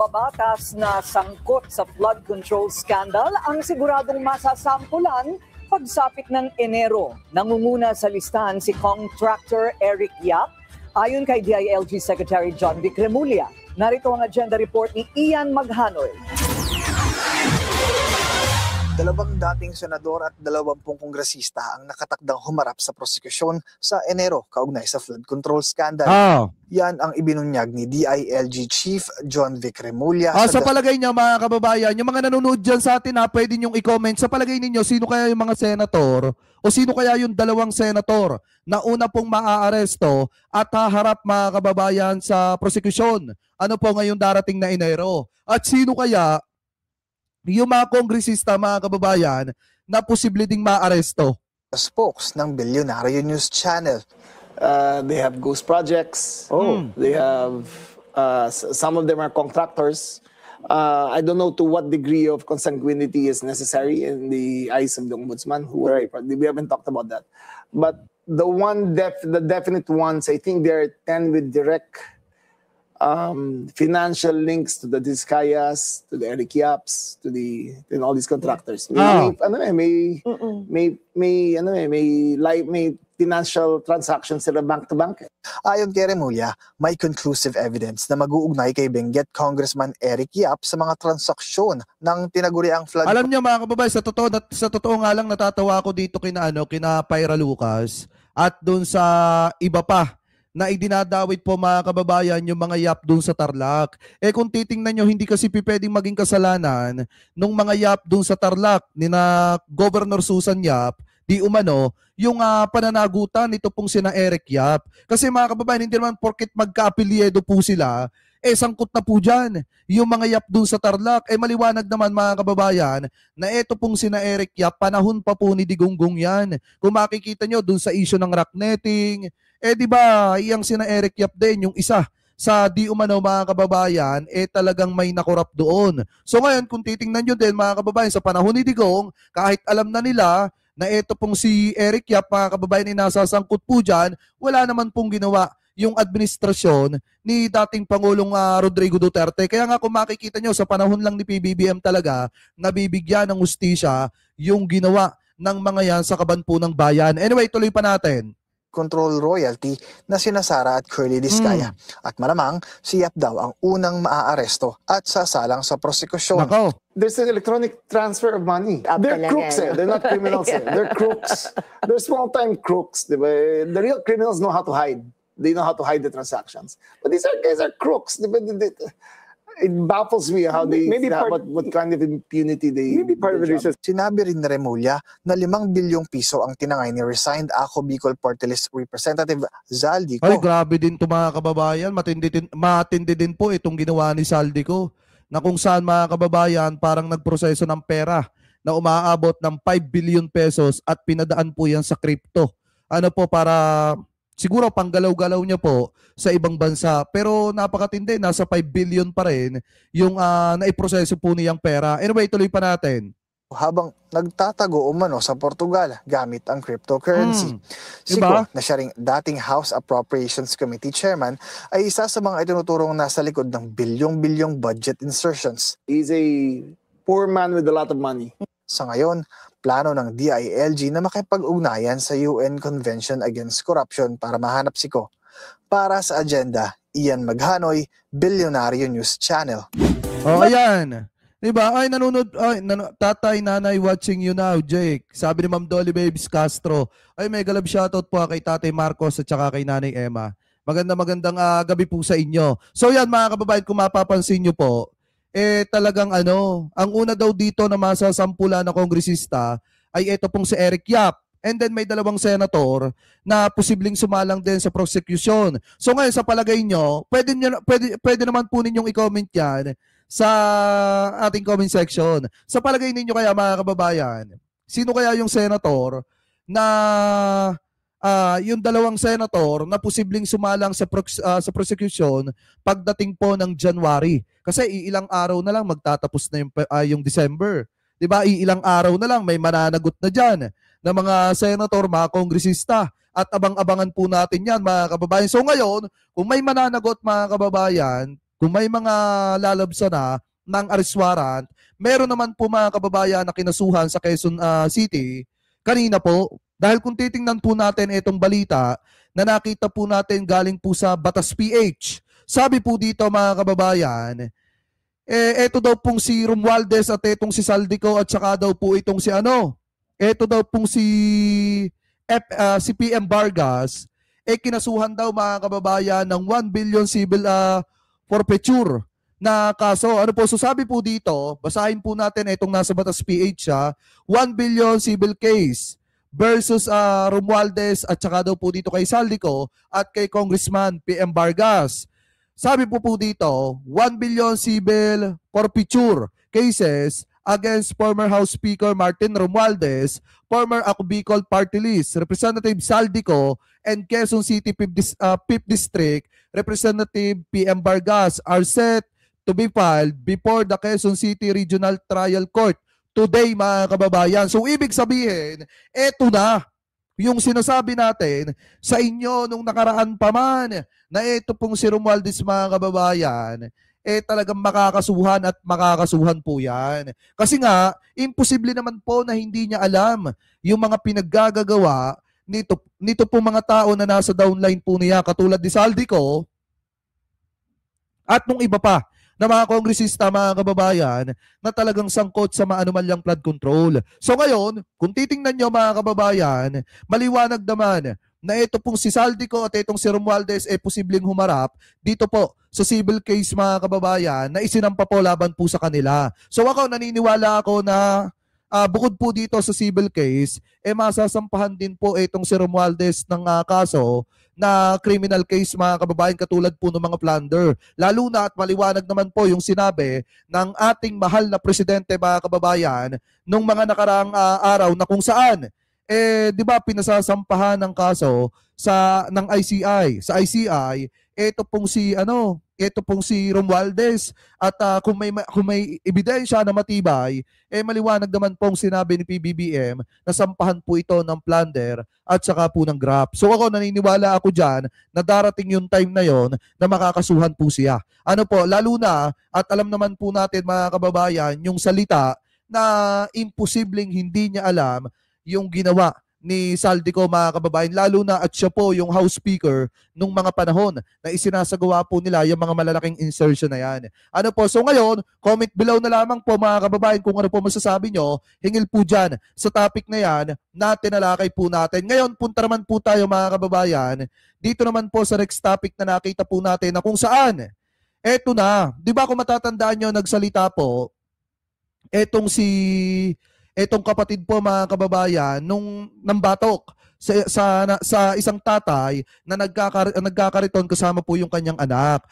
mambabatas na sangkot sa flood control scandal ang siguradong masasampulan pagsapit ng Enero. Nangunguna sa listahan si Contractor Eric Yap. Ayon kay DILG Secretary John Vic Remulla, narito ang agenda report ni Ian Maghanoy. 2 dating senador at 20 kongresista ang nakatakdang humarap sa prosekusyon sa Enero kaugnay sa flood control scandal. Yan ang ibinunyag ni DILG Chief John Vic Remulla. Sa palagay niyo mga kababayan, yung mga nanonood dyan sa atin, pwede niyong i-comment. Sa palagay ninyo, sino kaya yung mga senator o sino kaya yung 2 senator na una pong maaaresto at haharap mga kababayan sa prosekusyon? Ano po ngayong darating na Enero? At sino kaya yung mga kongresista, mga kababayan, na posible ding maaresto? Spokes ng Bilyonaryo News Channel. They have ghost projects. They have, some of them are contractors. I don't know to what degree of consanguinity is necessary in the eyes of the ombudsman. We haven't talked about that. But the definite ones, I think there are 10 with direct financial links to the Discayas, to the Eric Yaps, to all these contractors. May financial transactions sila bank to bank. Ayon kay Remulla, may conclusive evidence na mag-uugnay kay Benguet Congressman Eric Yap sa mga transaksyon ng tinaguriang flood. Alam niyo mga kababayan, sa totoo nga lang natatawa ako dito kina Pyra Lucas at doon sa iba pa na idinadawit po mga kababayan yung mga Yap doon sa Tarlac. Kung titingnan nyo, hindi kasi pwedeng maging kasalanan nung mga Yap doon sa Tarlac ni na Governor Susan Yap, di umano, yung pananagutan nito pong sina Eric Yap. Kasi mga kababayan, hindi naman porket magka-apelyedo po sila, sangkot na po dyan yung mga Yap doon sa Tarlac. Maliwanag naman mga kababayan na ito pong sina Eric Yap, panahon pa po ni Digongong yan. Kung makikita nyo doon sa issue ng rock netting, di ba, iyang sina Eric Yap din, yung isa sa di umano mga kababayan, talagang may nakorap doon. So ngayon, kung titingnan nyo din mga kababayan, sa panahon ni Digong, kahit alam na nila na ito pong si Eric Yap, mga kababayan, ay nasasangkot po dyan, wala naman pong ginawa yung administrasyon ni dating Pangulong Rodrigo Duterte. Kaya nga kung makikita nyo, sa panahon lang ni PBBM talaga, nabibigyan ng hustisya yung ginawa ng mga yan sa kaban po ng bayan. Anyway, tuloy pa natin. Control royalty na sina Sara at Curly Discaya. At malamang si Yap daw ang unang maaaresto at sasalang sa prosekusyon. There's an electronic transfer of money. They're crooks. They're not criminals. They're crooks. They're small-time crooks. Diba? The real criminals know how to hide. They know how to hide the transactions. But these guys are crooks. It baffles me how what kind of impunity they... Maybe part of the reason. Sinabi rin ni Remulla na 5 bilyong piso ang tinangay ni resigned Ako Bicol Party List Representative Zaldico. Ay, grabe din ito mga kababayan. Matindi din po itong ginawa ni Zaldico, na kung saan mga kababayan parang nagproseso ng pera na umaabot ng 5 billion pesos at pinadaan po yan sa crypto. Ano po, para siguro panggalaw-galaw niya po sa ibang bansa. Pero napakatindi, nasa 5 billion pa rin yung naiproseso po niyang pera. Anyway, tuloy pa natin. Habang nagtatago umano sa Portugal gamit ang cryptocurrency. Siko, na siya ring dating House Appropriations Committee Chairman, ay isa sa mga itinuturong nasa likod ng bilyong-bilyong budget insertions. He's a poor man with a lot of money. Sa ngayon, plano ng DILG na makipag-ugnayan sa UN Convention Against Corruption para mahanap siko. Para sa agenda, Ian Maghanoy, Bilyonaryo News Channel. Ayan. Diba? Ay, nanonood. Ay, tatay, nanay, watching you now, Jake. Sabi ni Ma'am Dolly Babes Castro. Ay, mega love shoutout po kay Tatay Marcos at saka kay Nanay Emma. Magandang gabi po sa inyo. So yan mga kababayan, kung mapapansin nyo po, talagang ang una daw dito na masasampula na kongresista ay ito pong si Eric Yap. And then may 2 senator na posibleng sumalang din sa prosecution. So ngayon sa palagay nyo, pwede naman po ninyong i-comment yan sa ating comment section. Sa palagay ninyo kaya mga kababayan, sino kaya yung senator na yung 2 senator na posibleng sumalang sa prosecution pagdating po ng January? Kasi iilang araw na lang magtatapos na yung December. 'Di ba? Iilang araw na lang may mananagot na diyan na mga senator, mga kongresista. At abang-abangan po natin yan mga kababayan. So ngayon, kung may mananagot mga kababayan, kung may mga lalabsa na ng arrest warrant, meron naman po mga kababayan na kinasuhan sa Quezon City kanina po. Dahil kung titingnan po natin itong balita na nakita po natin galing po sa Batas PH. Sabi po dito mga kababayan, eto daw pong si Romualdez at etong si Saldico at saka daw po itong si eto daw pong si PM Vargas, kinasuhan daw mga kababayan ng 1 billion civil forfeiture na kaso. Ano po, so sabi po dito, basahin po natin itong nasa Batas PH 1 billion civil case versus Romualdez at saka daw po dito kay Saldico at kay Congressman PM Vargas. Sabi po dito, 1 billion civil forfeiture cases against former House Speaker Martin Romualdez, former Ako Bicol Party List, Representative Saldico, and Quezon City 5th District Representative PM Vargas are set to be filed before the Quezon City Regional Trial Court today mga kababayan. So ibig sabihin, eto na yung sinasabi natin sa inyo nung nakaraan pa man na ito pong si Romualdez mga kababayan, talagang makakasuhan at makakasuhan po yan. Kasi nga, imposible naman po na hindi niya alam yung mga pinaggagawa nito po mga tao na nasa downline po niya katulad ni Saldico at nung iba pa na mga kongresista, mga kababayan, na talagang sangkot sa maanumalyang flood control. So ngayon, kung titingnan nyo mga kababayan, maliwanag naman na ito pong si Saldico at itong si Romualdez posibleng humarap dito po sa civil case mga kababayan na isinampa po laban po sa kanila. So ako, naniniwala ako na bukod po dito sa civil case, masasampahan din po itong si Romualdez ng kaso na criminal case mga kababayan katulad po ng mga plunder. Lalo na at maliwanag naman po yung sinabi ng ating mahal na presidente mga kababayan nung mga nakaraang araw na kung saan di ba pinasasampahan ng kaso ng ICI. Sa ICI, ito pong si Romualdez at kung may ebidensya na matibay, maliwanag naman pong sinabi ni PBBM na sampahan po ito ng plunder at saka po ng graft. So ako, naniniwala ako dyan na darating yung time na yon na makakasuhan po siya. Ano po, lalo na at alam naman po natin mga kababayan yung salita na imposibleng hindi niya alam yung ginawa ni Saldico mga kababayan, lalo na at siya po yung House Speaker nung mga panahon na isinasagawa po nila yung mga malalaking insertion na yan. Ano po, so ngayon, comment below na lamang po mga kababayan kung ano po masasabi nyo, hingil po dyan sa topic na yan na tinalakay po natin. Ngayon, punta naman po tayo mga kababayan, dito naman po sa next topic na nakita po natin na kung saan, eto na, di ba kung matatandaan nyo, nagsalita po, etong kapatid po mga kababayan nung nambatok sa isang tatay na nagkakariton kasama po yung kanyang anak.